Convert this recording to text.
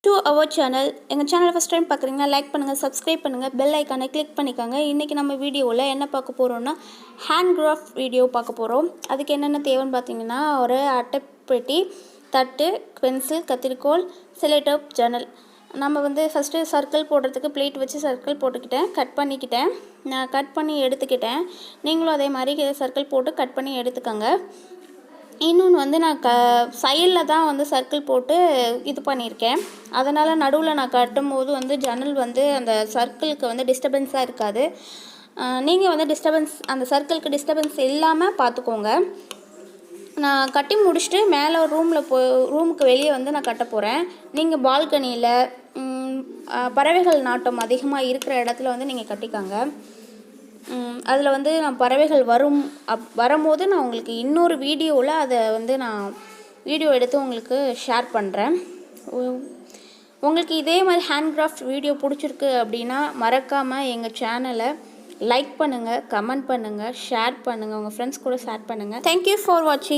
to our channel. எங்கள் சேனலை first time பார்க்குறீங்கன்னா லைக் பண்ணுங்கள், சப்ஸ்கிரைப் பண்ணுங்கள், பெல் ஐக்கானை கிளிக் பண்ணிக்கோங்க. இன்றைக்கி நம்ம வீடியோவில் என்ன பார்க்க போகிறோன்னா ஹேண்ட் கிராஃப்ட் வீடியோ பார்க்க போகிறோம். அதுக்கு என்னென்ன தேவைன்னு பார்த்தீங்கன்னா ஒரு அட்டைப்பெட்டி, தட்டு, பென்சில், கத்திரிக்கோல், செலோடேப், ஜன்னல். நம்ம ஃபஸ்ட்டு சர்க்கிள் போடுறதுக்கு பிளேட் வச்சு சர்க்கிள் போட்டுக்கிட்டேன், கட் பண்ணிக்கிட்டேன். நான் கட் பண்ணி எடுத்துக்கிட்டேன். நீங்களும் அதே மாதிரி சர்க்கிள் போட்டு கட் பண்ணி எடுத்துக்கோங்க. இன்னொன்று நான் சைடில் தான் சர்க்கிள் போட்டு இது பண்ணியிருக்கேன். அதனால் நடுவில் நான் கட்டும்போது ஜன்னல் அந்த சர்க்கிளுக்கு டிஸ்டர்பன்ஸாக இருக்காது. நீங்கள் டிஸ்டர்பன்ஸ் அந்த சர்க்கிளுக்கு டிஸ்டர்பன்ஸ் இல்லாமல் பார்த்துக்கோங்க. நான் கட்டி முடிச்சுட்டு மேலே ரூமுக்கு வெளியே நான் கட்ட போகிறேன். நீங்கள் பால்கனியில் பறவைகள் நாட்டம் அதிகமாக இருக்கிற இடத்துல நீங்கள் கட்டிக்காங்க. அதில் நான் பறவைகள் வரும்போது நான் உங்களுக்கு இன்னொரு வீடியோவில் அதை நான் வீடியோ எடுத்து உங்களுக்கு ஷேர் பண்ணுறேன். உங்களுக்கு இதே மாதிரி ஹேண்ட் கிராஃப்ட் வீடியோ பிடிச்சிருக்கு அப்படின்னா மறக்காமல் எங்கள் சேனலை லைக் பண்ணுங்கள், கமெண்ட் பண்ணுங்கள், ஷேர் பண்ணுங்கள், உங்கள் ஃப்ரெண்ட்ஸ் கூட ஷேர் பண்ணுங்கள். தேங்க்யூ ஃபார் வாட்சிங்.